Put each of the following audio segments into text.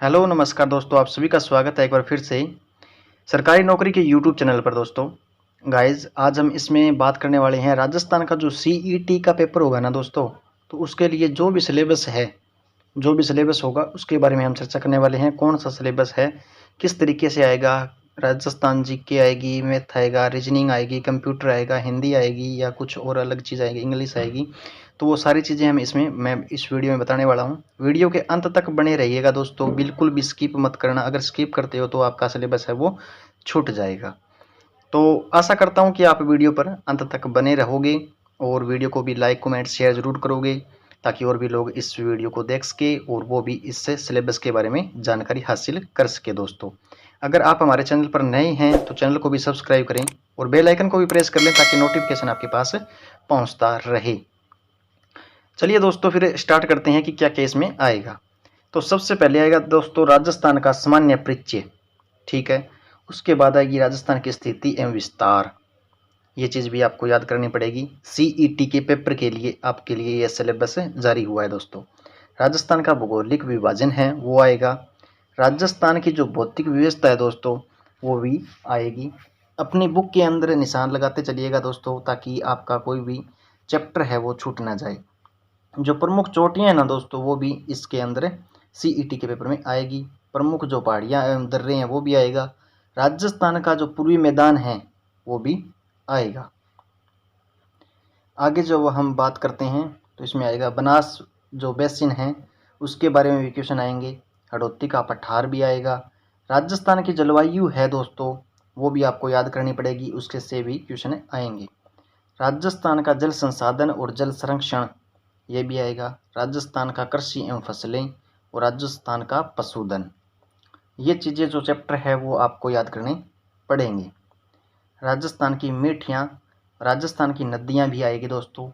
Hello नमस्कार दोस्तों, आप सभी का स्वागत है एक बार फिर से सरकारी नौकरी के यूट्यूब चैनल पर। दोस्तों गाइस, आज हम इसमें बात करने वाले हैं राजस्थान का जो सीईटी का पेपर होगा ना दोस्तों, तो उसके लिए जो भी सिलेबस होगा उसके बारे में हम चर्चा करने वाले हैं। कौन सा सिलेबस है, किस तरीके से आएगा, राजस्थान जीके आएगी, मैथ आएगा, रीजनिंग आएगी, कंप्यूटर आएगा, हिंदी आएगी या कुछ और अलग चीज़ आएगी, इंग्लिश आएगी। तो वो सारी चीज़ें मैं इस वीडियो में बताने वाला हूँ। वीडियो के अंत तक बने रहिएगा दोस्तों, बिल्कुल भी स्किप मत करना। अगर स्किप करते हो तो आपका सिलेबस है वो छूट जाएगा। तो आशा करता हूँ कि आप वीडियो पर अंत तक बने रहोगे और वीडियो को भी लाइक कमेंट शेयर ज़रूर करोगे, ताकि और भी लोग इस वीडियो को देख सके और वो भी इससे सिलेबस के बारे में जानकारी हासिल कर सके। दोस्तों अगर आप हमारे चैनल पर नए हैं तो चैनल को भी सब्सक्राइब करें और बेल आइकन को भी प्रेस कर लें, ताकि नोटिफिकेशन आपके पास पहुंचता रहे। चलिए दोस्तों, फिर स्टार्ट करते हैं कि क्या क्या इसमें आएगा। तो सबसे पहले आएगा दोस्तों राजस्थान का सामान्य परिचय, ठीक है। उसके बाद आएगी राजस्थान की स्थिति एवं विस्तार, ये चीज़ भी आपको याद करनी पड़ेगी। सीईटी के पेपर के लिए आपके लिए यह सिलेबस जारी हुआ है दोस्तों। राजस्थान का भौगोलिक विभाजन है वो आएगा। राजस्थान की जो भौतिक व्यवस्था है दोस्तों वो भी आएगी। अपनी बुक के अंदर निशान लगाते चलिएगा दोस्तों, ताकि आपका कोई भी चैप्टर है वो छूट ना जाए। जो प्रमुख चोटियां हैं ना दोस्तों, वो भी इसके अंदर सीईटी के पेपर में आएगी। प्रमुख जो पहाड़ियाँ एवं दर्रे हैं वो भी आएगा। राजस्थान का जो पूर्वी मैदान है वो भी आएगा। आगे जो हम बात करते हैं तो इसमें आएगा बनास जो बेसिन है उसके बारे में भी क्वेश्चन आएंगे। हड़ौती का पठार भी आएगा। राजस्थान की जलवायु है दोस्तों, वो भी आपको याद करनी पड़ेगी, उसके से भी क्वेश्चन आएंगे। राजस्थान का जल संसाधन और जल संरक्षण ये भी आएगा। राजस्थान का कृषि एवं फसलें और राजस्थान का पशुधन, ये चीज़ें जो चैप्टर है वो आपको याद करने पड़ेंगे। राजस्थान की मीठियाँ, राजस्थान की नदियाँ भी आएगी दोस्तों।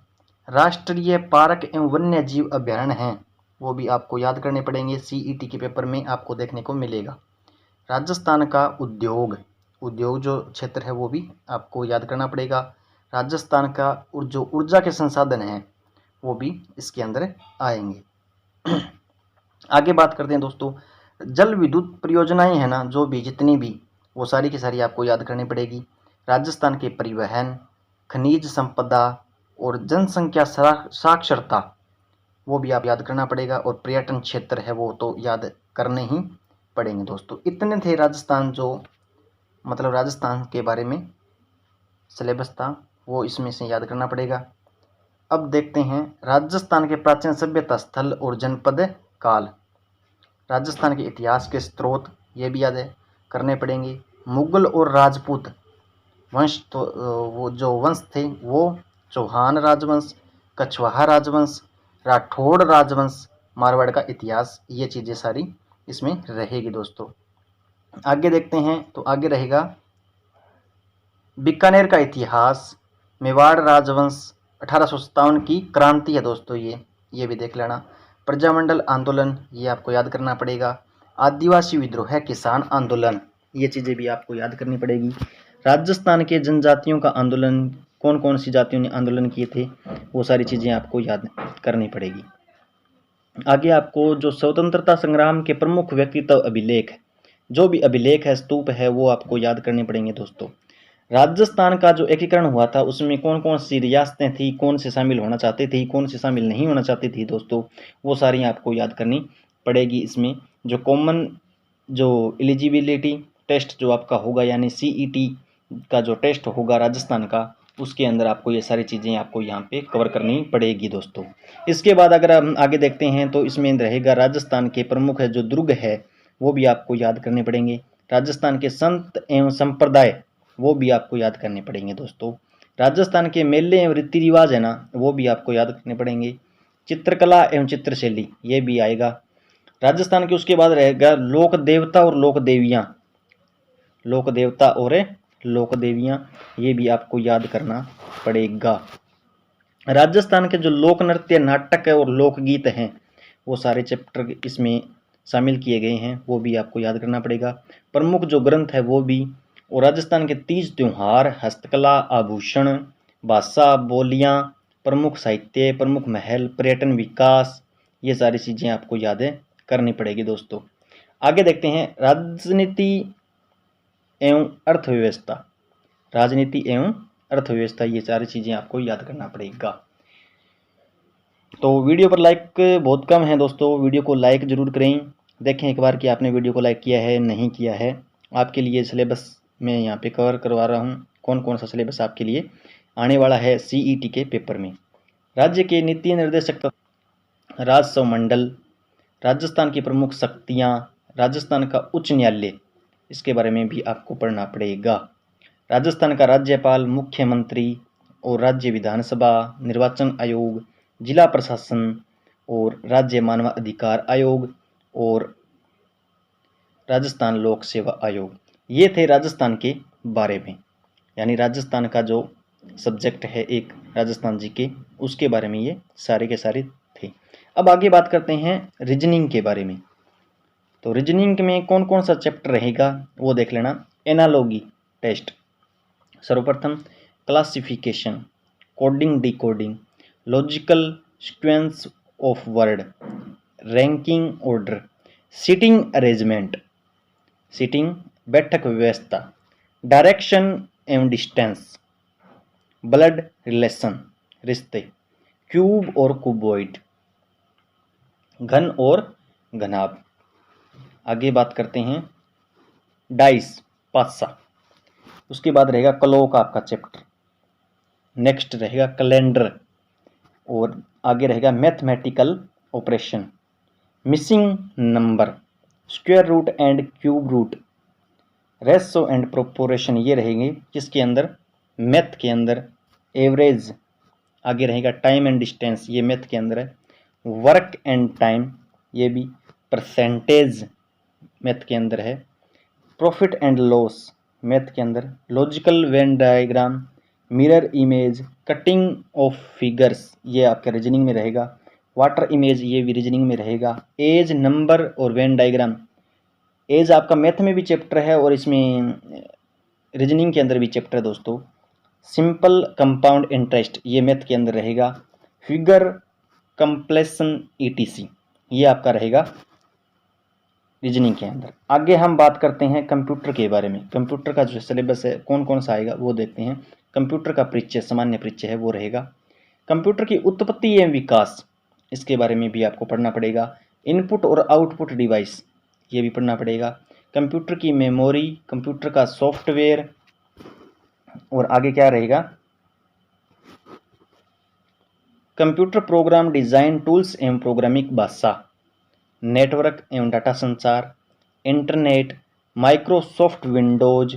राष्ट्रीय पार्क एवं वन्य जीव अभ्यारण्य हैं वो भी आपको याद करने पड़ेंगे, सीईटी के पेपर में आपको देखने को मिलेगा। राजस्थान का उद्योग जो क्षेत्र है वो भी आपको याद करना पड़ेगा। राजस्थान का जो ऊर्जा के संसाधन हैं वो भी इसके अंदर आएंगे। आगे बात करते हैं दोस्तों, जल विद्युत परियोजनाएं हैं ना जो भी जितनी भी, वो सारी की सारी आपको याद करनी पड़ेगी। राजस्थान के परिवहन, खनिज संपदा और जनसंख्या साक्षरता वो भी आप याद करना पड़ेगा। और पर्यटन क्षेत्र है वो तो याद करने ही पड़ेंगे दोस्तों। इतने थे राजस्थान जो राजस्थान के बारे में सिलेबस था, वो इसमें से याद करना पड़ेगा। अब देखते हैं राजस्थान के प्राचीन सभ्यता स्थल और जनपद काल। राजस्थान के इतिहास के स्रोत ये भी याद करने पड़ेंगे। मुगल और राजपूत वंश, तो वो जो वंश थे वो चौहान राजवंश, कछवाहा राजवंश, राठौड़ राजवंश, मारवाड़ का इतिहास, ये चीज़ें सारी इसमें रहेगी दोस्तों। आगे देखते हैं तो आगे रहेगा बीकानेर का इतिहास, मेवाड़ राजवंश, 1857 की क्रांति है दोस्तों, ये भी देख लेना। प्रजामंडल आंदोलन ये आपको याद करना पड़ेगा। आदिवासी विद्रोह है, किसान आंदोलन, ये चीज़ें भी आपको याद करनी पड़ेगी। राजस्थान के जनजातियों का आंदोलन, कौन कौन सी जातियों ने आंदोलन किए थे, वो सारी चीज़ें आपको याद करनी पड़ेगी। आगे आपको जो स्वतंत्रता संग्राम के प्रमुख व्यक्तित्व अभिलेख, जो भी अभिलेख है, स्तूप है, वो आपको याद करने पड़ेंगे दोस्तों। राजस्थान का जो एकीकरण हुआ था उसमें कौन कौन सी रियासतें थी, कौन से शामिल होना चाहती थी, कौन से शामिल नहीं होना चाहती थी दोस्तों, वो सारी आपको याद करनी पड़ेगी। इसमें जो कॉमन जो एलिजिबिलिटी टेस्ट जो आपका होगा, यानी सीईटी का जो टेस्ट होगा राजस्थान का, उसके अंदर आपको ये सारी चीज़ें आपको यहाँ पे कवर करनी पड़ेगी दोस्तों। इसके बाद अगर हम आगे देखते हैं तो इसमें रहेगा राजस्थान के प्रमुख है जो दुर्ग है वो भी आपको याद करने पड़ेंगे। राजस्थान के संत एवं संप्रदाय वो भी आपको याद करने पड़ेंगे दोस्तों। राजस्थान के मेले एवं रीति रिवाज है ना, वो भी आपको याद करने पड़ेंगे। चित्रकला एवं चित्रशैली ये भी आएगा। राजस्थान के उसके बाद रहेगा लोक देवता और लोक देवियाँ, लोक देवता और लोक देवियाँ, ये भी आपको याद करना पड़ेगा। राजस्थान के जो लोक नृत्य, नाटक है और लोकगीत हैं, वो सारे चैप्टर इसमें शामिल किए गए हैं, वो भी आपको याद करना पड़ेगा। प्रमुख जो ग्रंथ है वो भी, और राजस्थान के तीज त्योहार, हस्तकला, आभूषण, भाषा, बोलियाँ, प्रमुख साहित्य, प्रमुख महल, पर्यटन विकास, ये सारी चीज़ें आपको याद करनी पड़ेगी दोस्तों। आगे देखते हैं राजनीति एवं अर्थव्यवस्था। राजनीति एवं अर्थव्यवस्था, ये सारी चीज़ें आपको याद करना पड़ेगा। तो वीडियो पर लाइक बहुत कम है दोस्तों, वीडियो को लाइक ज़रूर करें। देखें एक बार कि आपने वीडियो को लाइक किया है नहीं किया है। आपके लिए सिलेबस मैं यहाँ पे कवर करवा रहा हूँ, कौन कौन सा सिलेबस आपके लिए आने वाला है CET के पेपर में। राज्य के नीति निर्देशक, राजस्व मंडल, राजस्थान की प्रमुख शक्तियाँ, राजस्थान का उच्च न्यायालय, इसके बारे में भी आपको पढ़ना पड़ेगा। राजस्थान का राज्यपाल, मुख्यमंत्री और राज्य विधानसभा, निर्वाचन आयोग, जिला प्रशासन और राज्य मानव अधिकार आयोग और राजस्थान लोक सेवा आयोग, ये थे राजस्थान के बारे में। यानी राजस्थान का जो सब्जेक्ट है एक राजस्थान जी के, उसके बारे में ये सारे के सारे थे। अब आगे बात करते हैं रीजनिंग के बारे में। तो रीजनिंग में कौन कौन सा चैप्टर रहेगा वो देख लेना। एनालॉजी टेस्ट, सर्वप्रथम classification, coding decoding, logical sequence of word, ranking order, seating arrangement, seating बैठक व्यवस्था, डायरेक्शन एवं डिस्टेंस, ब्लड रिलेशन रिश्ते, क्यूब और क्यूबॉइड, घन और घनाभ। आगे बात करते हैं डाइस पासा, उसके बाद रहेगा क्लॉक आपका चैप्टर, नेक्स्ट रहेगा कैलेंडर, और आगे रहेगा mathematical operation, missing number, square root and cube root, ratio and proportion, ये रहेंगे किसके अंदर, मैथ के अंदर। एवरेज, आगे रहेगा टाइम एंड डिस्टेंस, ये मैथ के अंदर है। वर्क एंड टाइम, ये भी। परसेंटेज मैथ के अंदर है। प्रॉफिट एंड लॉस मैथ के अंदर। Logical Venn diagram, mirror image, cutting of figures, ये आपके रीजनिंग में रहेगा। वाटर इमेज, ये भी रीजनिंग में रहेगा। एज, नंबर और वेन डायग्राम, एज आपका मैथ में भी चैप्टर है और इसमें रीजनिंग के अंदर भी चैप्टर है दोस्तों। सिंपल कंपाउंड इंटरेस्ट, ये मैथ के अंदर रहेगा। फिगर कंप्लेशन ETC, ये आपका रहेगा रीजनिंग के अंदर। आगे हम बात करते हैं कंप्यूटर के बारे में। कंप्यूटर का जो सिलेबस है कौन कौन सा आएगा वो देखते हैं। कंप्यूटर का परिचय, सामान्य परिचय है वो रहेगा। कंप्यूटर की उत्पत्ति एवं विकास, इसके बारे में भी आपको पढ़ना पड़ेगा। इनपुट और आउटपुट डिवाइस, ये भी पढ़ना पड़ेगा। कंप्यूटर की मेमोरी, कंप्यूटर का सॉफ्टवेयर, और आगे क्या रहेगा, कंप्यूटर प्रोग्राम डिजाइन टूल्स एवं प्रोग्रामिंग भाषा, नेटवर्क एवं डाटा संचार, इंटरनेट, माइक्रोसॉफ्ट विंडोज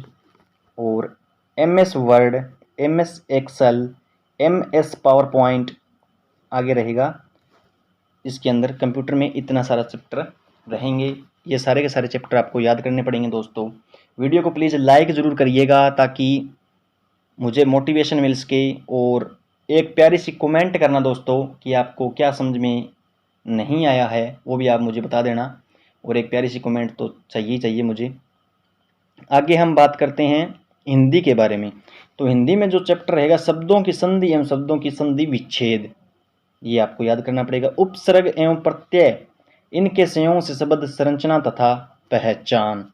और MS Word, MS Excel, MS PowerPoint, आगे रहेगा। इसके अंदर कंप्यूटर में इतना सारा चैप्टर रहेंगे। ये सारे के सारे चैप्टर आपको याद करने पड़ेंगे दोस्तों। वीडियो को प्लीज़ लाइक ज़रूर करिएगा ताकि मुझे मोटिवेशन मिल सके, और एक प्यारी सी कमेंट करना दोस्तों कि आपको क्या समझ में नहीं आया है वो भी आप मुझे बता देना, और एक प्यारी सी कमेंट तो चाहिए मुझे। आगे हम बात करते हैं हिंदी के बारे में। तो हिंदी में जो चैप्टर रहेगा शब्दों की संधि एवं शब्दों की संधि विच्छेद, ये आपको याद करना पड़ेगा। उपसर्ग एवं प्रत्यय, इनके संयोग से शब्द संरचना तथा पहचान,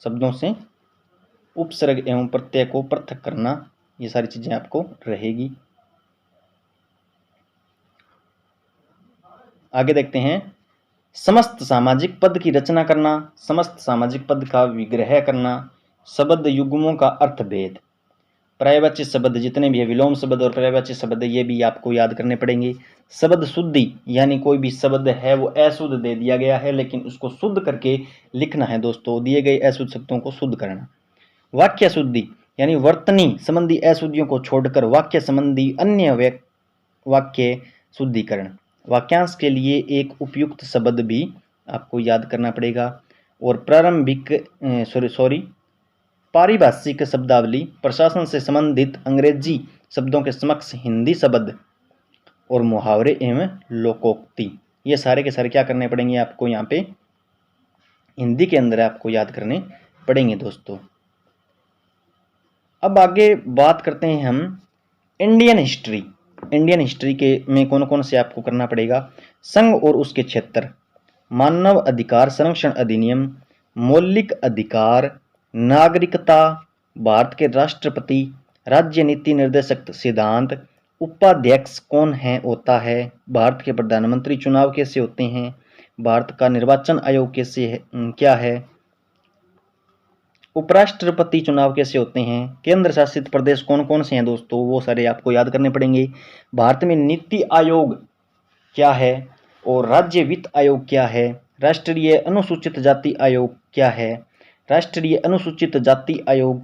शब्दों से उपसर्ग एवं प्रत्यय को पृथक करना, ये सारी चीजें आपको रहेगी। आगे देखते हैं समस्त सामाजिक पद की रचना करना, समस्त सामाजिक पद का विग्रह करना, शब्द युग्मों का अर्थभेद, पर्यायवाची शब्द जितने भी है, विलोम शब्द और पर्यायवाची शब्द, ये भी आपको याद करने पड़ेंगे। शब्द शुद्धि, यानी कोई भी शब्द है वो अशुद्ध दे दिया गया है लेकिन उसको शुद्ध करके लिखना है दोस्तों, दिए गए अशुद्ध शब्दों को शुद्ध करना। वाक्य शुद्धि, यानी वर्तनी संबंधी अशुद्धियों को छोड़कर वाक्य संबंधी अन्य वाक्य शुद्धिकरण। वाक्यांश के लिए एक उपयुक्त शब्द भी आपको याद करना पड़ेगा। और प्रारंभिक पारिभाषिक शब्दावली, प्रशासन से संबंधित अंग्रेजी शब्दों के समक्ष हिंदी शब्द और मुहावरे एवं लोकोक्ति, ये सारे के सारे क्या करने पड़ेंगे आपको यहाँ पे हिंदी के अंदर आपको याद करने पड़ेंगे दोस्तों। अब आगे बात करते हैं हम इंडियन हिस्ट्री। इंडियन हिस्ट्री के में कौन कौन से आपको करना पड़ेगा। संघ और उसके क्षेत्र, मानव अधिकार संरक्षण अधिनियम, मौलिक अधिकार, नागरिकता, भारत के राष्ट्रपति, राज्य नीति निर्देशक सिद्धांत, उपाध्यक्ष कौन है होता है, भारत के प्रधानमंत्री चुनाव कैसे होते हैं, भारत का निर्वाचन आयोग कैसे है, क्या है, उपराष्ट्रपति चुनाव कैसे होते हैं, केंद्र शासित प्रदेश कौन कौन से हैं दोस्तों, वो सारे आपको याद करने पड़ेंगे। भारत में नीति आयोग क्या है और राज्य वित्त आयोग क्या है, राष्ट्रीय अनुसूचित जाति आयोग क्या है, राष्ट्रीय अनुसूचित जाति आयोग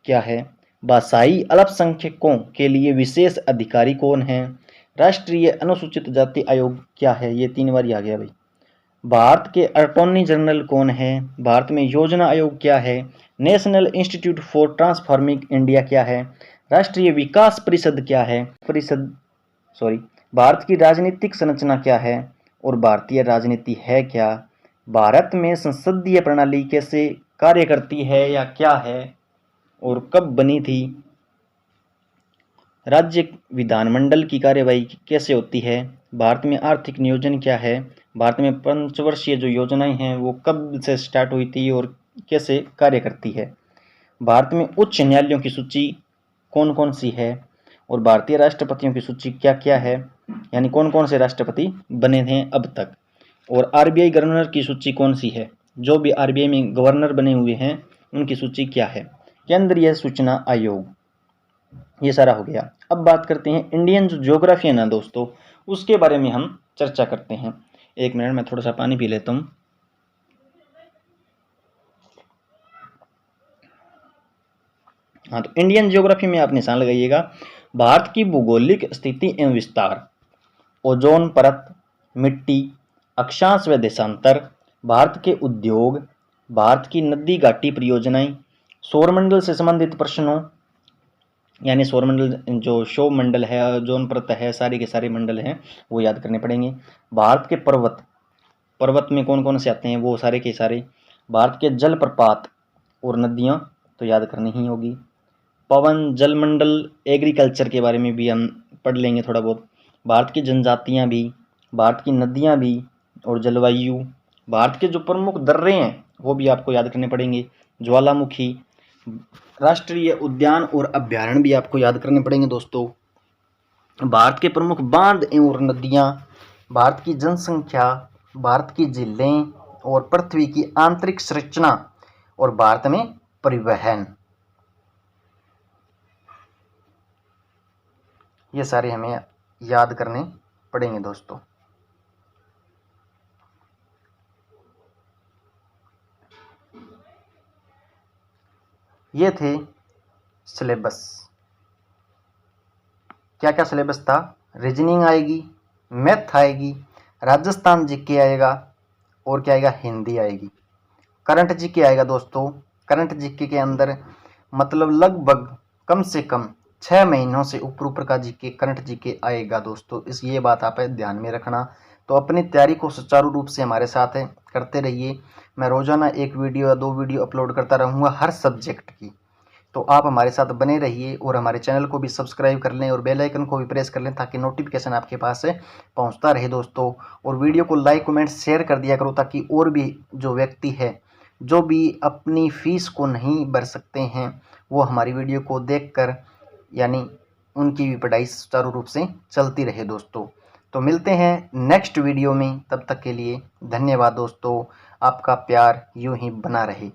क्या है, भाषाई अल्पसंख्यकों के लिए विशेष अधिकारी कौन है, राष्ट्रीय अनुसूचित जाति आयोग क्या है, ये 3 बार आ गया भाई। भारत के अटॉर्नी जनरल कौन है, भारत में योजना आयोग क्या है, national institute for transforming India क्या है, राष्ट्रीय विकास परिषद क्या है, भारत की राजनीतिक संरचना क्या है और भारतीय राजनीति है क्या, भारत में संसदीय प्रणाली कैसे कार्य करती है या क्या है और कब बनी थी, राज्य विधानमंडल की कार्यवाही कैसे होती है, भारत में आर्थिक नियोजन क्या है, भारत में पंचवर्षीय जो योजनाएं हैं वो कब से स्टार्ट हुई थी और कैसे कार्य करती है, भारत में उच्च न्यायालयों की सूची कौन कौन सी है और भारतीय राष्ट्रपतियों की सूची क्या क्या है, यानी कौन कौन से राष्ट्रपति बने हैं अब तक, और आरबीआई गवर्नर की सूची कौन सी है, जो भी आरबीआई में गवर्नर बने हुए हैं उनकी सूची क्या है, केंद्रीय सूचना आयोग, ये सारा हो गया। अब बात करते हैं इंडियन जो ज्योग्राफी है ना दोस्तों, उसके बारे में हम चर्चा करते हैं। 1 मिनट में थोड़ा सा पानी पी लेता हूँ। हाँ, तो इंडियन ज्योग्राफी में आप निशान लगाइएगा। भारत की भौगोलिक स्थिति एवं विस्तार, ओजोन परत, मिट्टी, अक्षांश व देशांतर, भारत के उद्योग, भारत की नदी घाटी परियोजनाएं, सौरमंडल से संबंधित प्रश्नों, यानी सौरमंडल जो सौर मंडल है, ओजोन परत है, सारे के सारे मंडल हैं वो याद करने पड़ेंगे। भारत के पर्वत में कौन कौन से आते हैं वो सारे के सारे, भारत के जलप्रपात और नदियाँ तो याद करनी ही होगी, पवन, जलमंडल, एग्रीकल्चर के बारे में भी हम पढ़ लेंगे थोड़ा बहुत, भारत की जनजातियाँ भी, भारत की नदियाँ भी और जलवायु, भारत के जो प्रमुख दर्रे हैं वो भी आपको याद करने पड़ेंगे, ज्वालामुखी, राष्ट्रीय उद्यान और अभ्यारण्य भी आपको याद करने पड़ेंगे दोस्तों, भारत के प्रमुख बांध और नदियाँ, भारत की जनसंख्या, भारत की झीलें और पृथ्वी की आंतरिक संरचना और भारत में परिवहन, ये सारे हमें याद करने पड़ेंगे दोस्तों। ये थे सिलेबस। क्या क्या सिलेबस था, रीजनिंग आएगी, मैथ आएगी, राजस्थान जीके आएगा और क्या आएगा, हिंदी आएगी, करंट जीके आएगा दोस्तों। करंट जीके के अंदर मतलब लगभग कम से कम 6 महीनों से ऊपर का जीके, करंट जीके आएगा दोस्तों। ये बात आप ध्यान में रखना। तो अपनी तैयारी को सुचारू रूप से हमारे साथ करते रहिए। मैं रोजाना 1 वीडियो या 2 वीडियो अपलोड करता रहूँगा हर सब्जेक्ट की, तो आप हमारे साथ बने रहिए और हमारे चैनल को भी सब्सक्राइब कर लें और बेल आइकन को भी प्रेस कर लें ताकि नोटिफिकेशन आपके पास पहुंचता रहे दोस्तों। और वीडियो को लाइक कमेंट शेयर कर दिया करो ताकि और भी जो व्यक्ति है जो भी अपनी फ़ीस को नहीं भर सकते हैं वो हमारी वीडियो को देखकर यानी उनकी भी पढ़ाई सुचारू रूप से चलती रहे दोस्तों। तो मिलते हैं नेक्स्ट वीडियो में, तब तक के लिए धन्यवाद दोस्तों। आपका प्यार यूं ही बना रहे।